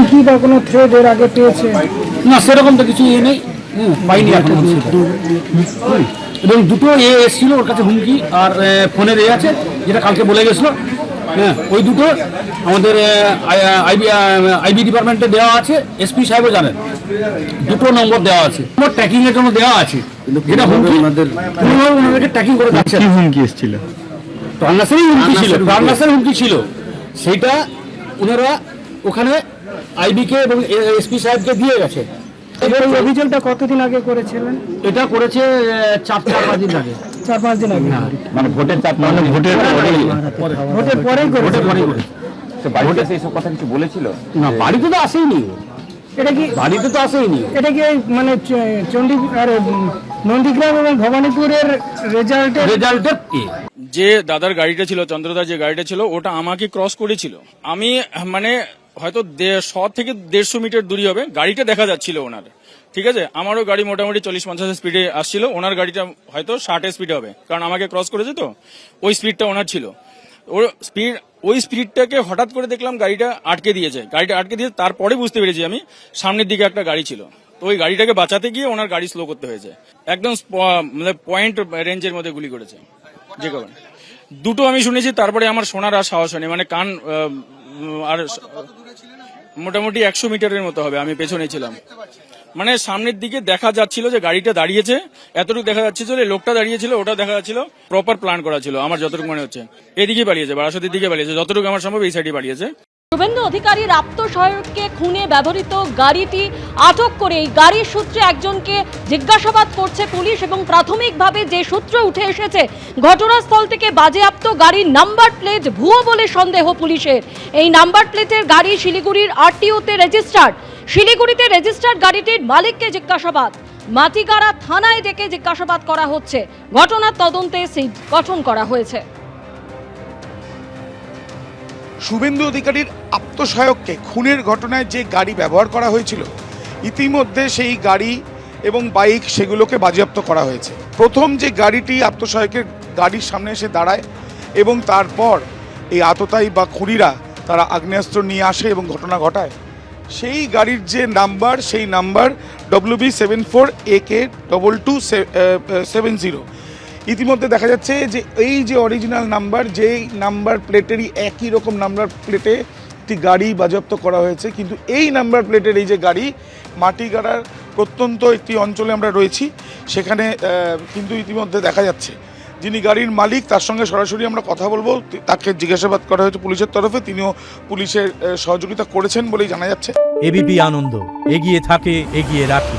হুমকি বা কোনো থ্রেড এর আগে পেয়েছে? না, সেরকম তো কিছু ইয়ে নেই, পাইনি এখন। এবং দুটো এসেছিল ওর কাছে হুমকি আর ফোনের আছে, যেটা কালকে বলে গেছিলো। হ্যাঁ, ওই দুটো আমাদের আইবি ডিপার্টমেন্টে দেওয়া আছে, এসপি সাহেবও জানেন। দুটো নম্বর দেওয়া আছে, ট্র্যাকিংয়ের জন্য দেওয়া আছে, যেটা হুমকি ওনাদেরকে ট্র্যাকিং করে যাচ্ছে। হুমকি এসেছিল? প্রাণনাশের হুমকি ছিল, সেইটা ওনারা ওখানে আইবিকে এবং এসপি সাহেবকে দিয়ে গেছে। এবার এই অভিযোগটা কতদিন আগে করেছিলেন? এটা করেছে 4-5 দিন আগে। 4-5 দিন আগে। মানে ভোটের পরেই করেছে। বাড়িতে এইসব কথা কিছু বলেছিল না, বাড়িতে তো আসেইনি, এটা কি বাড়িতে তো আসেইনি। এটা কি মানে নন্দীগ্রাম এবং ভবানীপুরের রেজাল্টের যে দাদার গাড়িটা ছিল, চন্দ্রদার যে গাড়িটা ছিল, ওটা আমাকে ক্রস করেছিল। আমি মানে হয়তো 100 থেকে 150 মিটার দূরই হবে, গাড়িটা দেখা যাচ্ছিল ওনার। ঠিক আছে, আমারও গাড়ি মোটামুটি 40-50 স্পিডে আসছিল, ওনার গাড়িটা হয়তো 60 স্পিডে হবে, কারণ আমাকে ক্রস করেছে তো, ওই স্পিডটা ওনার ছিল। ওই স্পিডটাকে হঠাৎ করে দেখলাম গাড়িটা আটকে দিয়েছে। তারপরে বুঝতে পেরেছি আমি সামনের দিকে একটা গাড়ি ছিল, তো ওই গাড়িটাকে বাঁচাতে গিয়ে ওনার গাড়ি স্লো করতে হয়েছে। একদম মানে পয়েন্ট রেঞ্জের মধ্যে গুলি করেছে। যে কারণে দুটো আমি শুনেছি, তারপরে আমার শোনার আর সাহস হয়নি, মানে কান আর মোটামুটি 100 মিটারের মতো হবে, আমি পেছনে ছিলাম। মানে সামনের দিকে দেখা যাচ্ছিল যে গাড়িটা দাঁড়িয়েছে, এতটুকু দেখা যাচ্ছিল যে লোকটা দাঁড়িয়েছিল, ওটা দেখা যাচ্ছিল। প্রপার প্ল্যান করা ছিল আমার যতটুকু মনে হচ্ছে। এদিকে পালিয়েছে, বারাসতের দিকে পালিয়েছে, যতটুকু আমার সম্ভব এই সাইডে পালিয়েছে। শুভেন্দু অধিকারীর আত্মসহায়ককে খুনে ব্যবহৃত গাড়িটি আটক করে এই গাড়ির সূত্রে একজনকে জিজ্ঞাসাবাদ করছে পুলিশ, এবং প্রাথমিকভাবে যে সূত্র উঠে এসেছে, ঘটনাস্থল থেকে বাজেয়াপ্ত গাড়ির নাম্বার প্লেট ভুয়ো বলে সন্দেহ পুলিশের। এই নাম্বার প্লেটের গাড়ি শিলিগুড়ির আরটিওতে রেজিস্টার্ড। শিলিগুড়িতে রেজিস্টার্ড গাড়িটির মালিককে জিজ্ঞাসাবাদ, মাটিগাড়া থানায় ডেকে জিজ্ঞাসাবাদ করা হচ্ছে। ঘটনার তদন্তে সিট গঠন করা হয়েছে। শুভেন্দু অধিকারীর আত্মসহায়ককে খুনের ঘটনায় যে গাড়ি ব্যবহার করা হয়েছিল, ইতিমধ্যে সেই গাড়ি এবং বাইক সেগুলোকে বাজেয়াপ্ত করা হয়েছে। প্রথম যে গাড়িটি আত্মসহায়কের গাড়ির সামনে এসে দাঁড়ায় এবং তারপর এই আততায়ী বা খুনিরা তারা আগ্নেয়াস্ত্র নিয়ে আসে এবং ঘটনা ঘটায়, সেই গাড়ির যে নাম্বার, সেই নাম্বার WB74AK2270। ইতিমধ্যে দেখা যাচ্ছে যে এই যে অরিজিনাল নাম্বার, যেই নাম্বার প্লেটেরই একই রকম নাম্বার প্লেটে একটি গাড়ি বাজেয়াপ্ত করা হয়েছে। কিন্তু এই নাম্বার প্লেটের এই যে গাড়ি, মাটিগাড়ার প্রত্যন্ত একটি অঞ্চলে আমরা রয়েছি, সেখানে কিন্তু ইতিমধ্যে দেখা যাচ্ছে যিনি গাড়ির মালিক, তার সঙ্গে সরাসরি আমরা কথা বলবো। তাকে জিজ্ঞাসাবাদ করা হয়েছে পুলিশের তরফে, তিনিও পুলিশের সহযোগিতা করেছেন বলেই জানা যাচ্ছে। এবিপি আনন্দ, এগিয়ে থাকে, এগিয়ে রাখে।